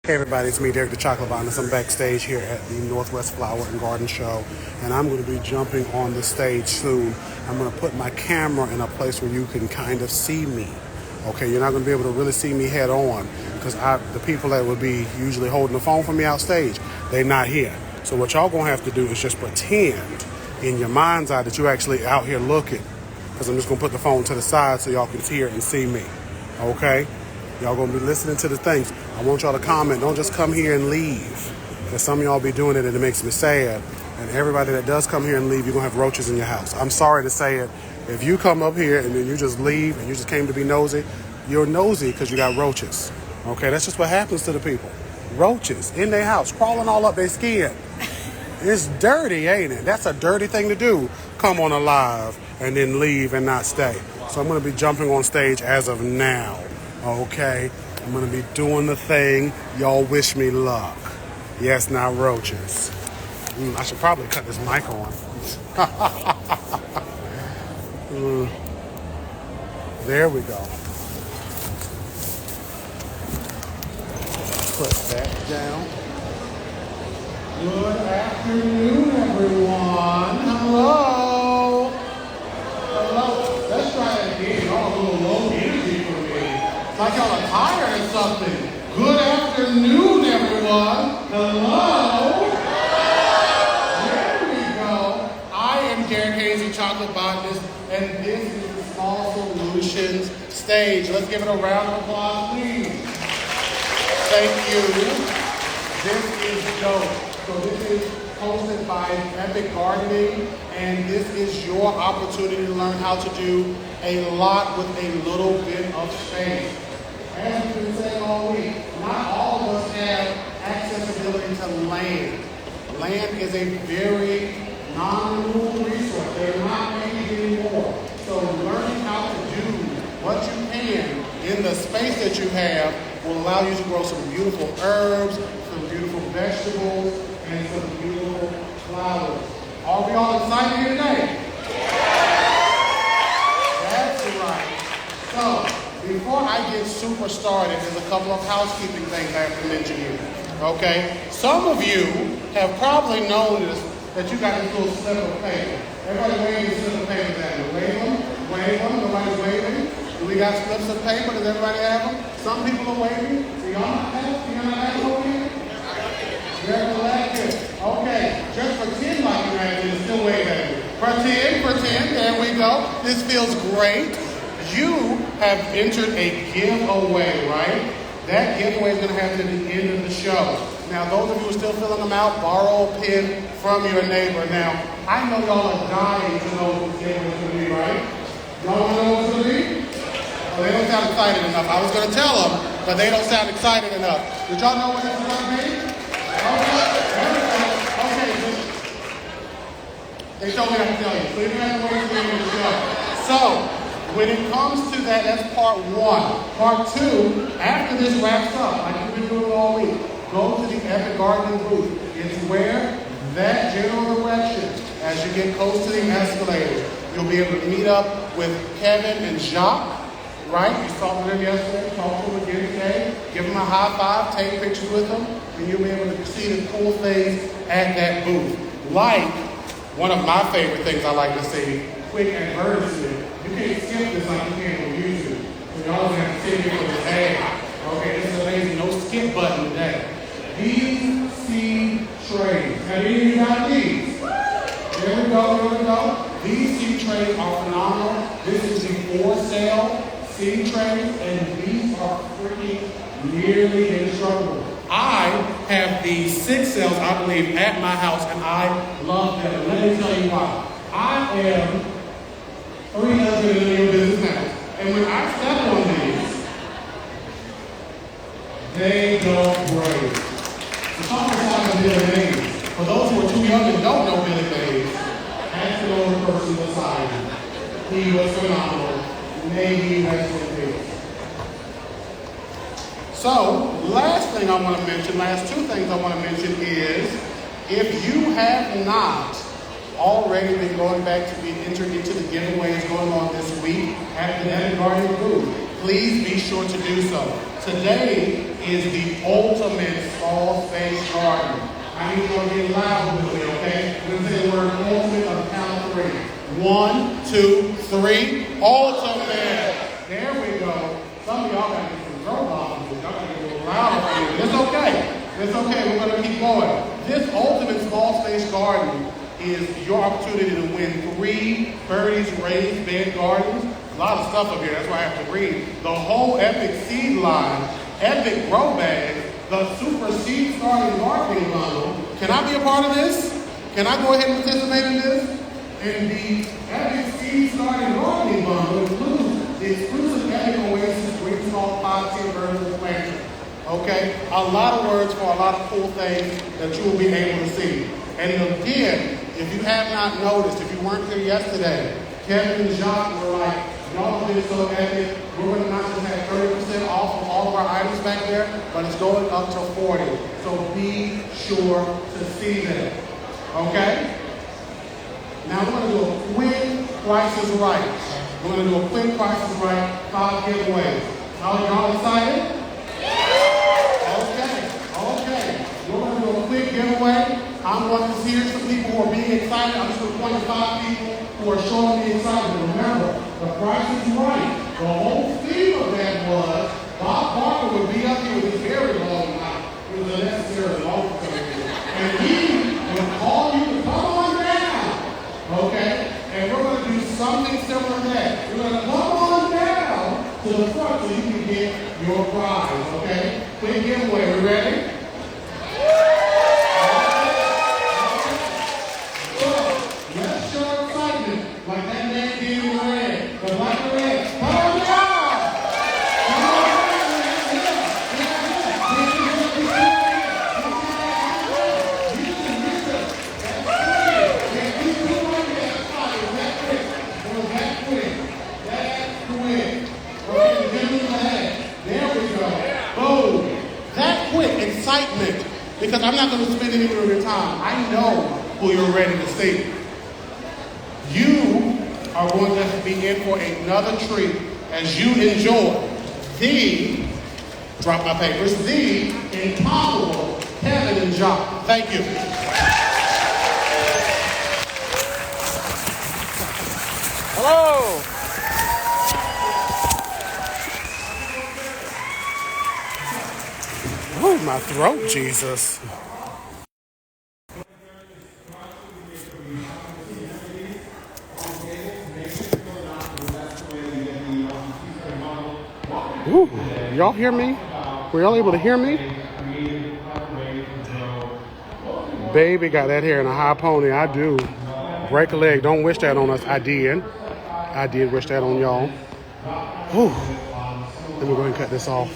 Hey everybody, it's me, Derek the Chocolate Botanist. I'm backstage here at the Northwest Flower and Garden Show, and I'm going to be jumping on the stage soon. I'm going to put my camera in a place where you can kind of see me. Okay, you're not going to be able to really see me head on because the people that would be usually holding the phone for me outstage, they're not here. So what y'all going to have to do is just pretend in your mind's eye that you're actually out here looking, because I'm just going to put the phone to the side so y'all can hear and see me. Okay? Y'all gonna be listening to the things. I want y'all to comment. Don't just come here and leave. Because some of y'all be doing it and it makes me sad. And everybody that does come here and leave, you're gonna have roaches in your house. I'm sorry to say it. If you come up here and then you just leave and you just came to be nosy, you're nosy because you got roaches. Okay, that's just what happens to the people. Roaches in their house, crawling all up their skin. It's dirty, ain't it? That's a dirty thing to do. Come on a live and then leave and not stay. So I'm gonna be jumping on stage as of now. Okay, I'm going to be doing the thing. Y'all wish me luck. Yes, not roaches. I should probably cut this mic on. There we go. Put that down. Good afternoon, everyone. Hello. Hello. Let's try that again. Y'all a little low energy for me. Like y'all are tired or something. Good afternoon, everyone. Hello. There we go. I am Derek Hazy, Chocolate Botanist, and this is the Small Solutions stage. Let's give it a round of applause, please. Thank you. This is dope. So this is hosted by Epic Gardening, and this is your opportunity to learn how to do a lot with a little bit of space. As we've been saying all week, not all of us have accessibility to land. Land is a very non-renewable resource. They're not made anymore. So learning how to do what you can in the space that you have will allow you to grow some beautiful herbs, some beautiful vegetables, and some beautiful flowers. Are we all excited here today? That's right. So, before I get super started, there's a couple of housekeeping things I have to mention here. Okay? Some of you have probably noticed that you got this little slip of paper. Everybody wave these slip of paper at me. Wave them. Wave them. Nobody's waving. Do we got slips of paper? Does everybody have them? Some people are waving. Do y'all not have? Do y'all not have them over here? Very collective. Okay. Just pretend like you're at it and still wave at me. Pretend. There we go. This feels great. You have entered a giveaway, right? That giveaway is going to happen at the end of the show. Now, those of you who are still filling them out, borrow a pen from your neighbor. Now, I know y'all are dying to know what this giveaway is going to be, right? Y'all want to know what it's going to be? Oh, they don't sound excited enough. I was going to tell them, but they don't sound excited enough. Did y'all know what this is going to be? Okay. They told me not to tell you. So you don't have to wait till the end of the show. So, when it comes to that, that's part one. Part two, after this wraps up, like we've been doing all week, go to the Epic Gardening booth. It's where that general direction, as you get close to the escalators, you'll be able to meet up with Kevin and Jacques, right? You talked to them yesterday, talk to them again today, give them a high five, take pictures with them, and you'll be able to see the cool things at that booth. Like, one of my favorite things I like to see, quick advertisement. You can't skip this like you can on YouTube. So y'all don't have to sit here for this ad. Okay, this is amazing. No skip button today. These seed trays. Have any of you got these? There we go. These seed trays are phenomenal. This is the for sale seed trays, and these are freaking nearly indestructible. I have the 6 cells, I believe, at my house, and I love them. And let me tell you why. I am 3 husbands in your business now. And when I step on these, they go great. The talking about Billy Mays. For those who are too young and don't know Billy Mays, ask the older person beside you. He was phenomenal. Maybe that's what it is. So, last thing I want to mention, last 2 things I want to mention is, if you have not already been going back to be entered into the giveaways going on this week at the Epic Gardening booth, please be sure to do so. Today is the ultimate small space garden. I need you to get loud with me, okay? We're going to say the word ultimate on the count of 3. 1, 2, 3. Ultimate. There we go. Some of y'all got to get some throat bombs. Y'all got to get a little louder for you. It's okay. It's okay. We're going to keep going. This ultimate small space garden is your opportunity to win 3 Birdie's raised bed gardens. A lot of stuff up here. That's why I have to read. The whole Epic seed line, Epic grow bag, the Super Seed Starting Marketing Bundle. Can I be a part of this? Can I go ahead and participate in this? And the Epic Seed Starting Marketing Bundle includes the exclusive Epic Oasis Green Salt 510 vertical planter. Okay? A lot of words for a lot of cool things that you will be able to see. And again, if you have not noticed, if you weren't here yesterday, Kevin and Jacques were like, y'all have been so epic. We're going to not just have 30% off of all of our items back there, but it's going up to 40. So be sure to see that. Okay? Now we're going to do a quick Price is Right. We're going to do a quick Price is Right 5 giveaways. Y'all excited? Okay. We're going to do a quick giveaway. I'm going to hear some people who are being excited. I'm just going to point to 5 people who are showing me excitement. Remember, the Price is Right. The whole theme of that was Bob Barker would be up here with his very long mouth. It was unnecessary long for him. And he would call you to come on down. Okay? And we're going to do something similar to that. We're going to come on down to the front so you can get your prize. Okay? Quick giveaway. We ready? Excitement, because I'm not going to spend any more of your time. I know who you're ready to see. You are going to be in for another treat as you enjoy the, drop my papers, the incomparable Kevin and Jacques. Thank you. Hello. Oh, my throat, Jesus. Ooh, y'all hear me? Were y'all able to hear me? Baby got that hair in a high pony. I do. Break a leg. Don't wish that on us. I did. I did wish that on y'all. Whew. Let me go ahead and cut this off.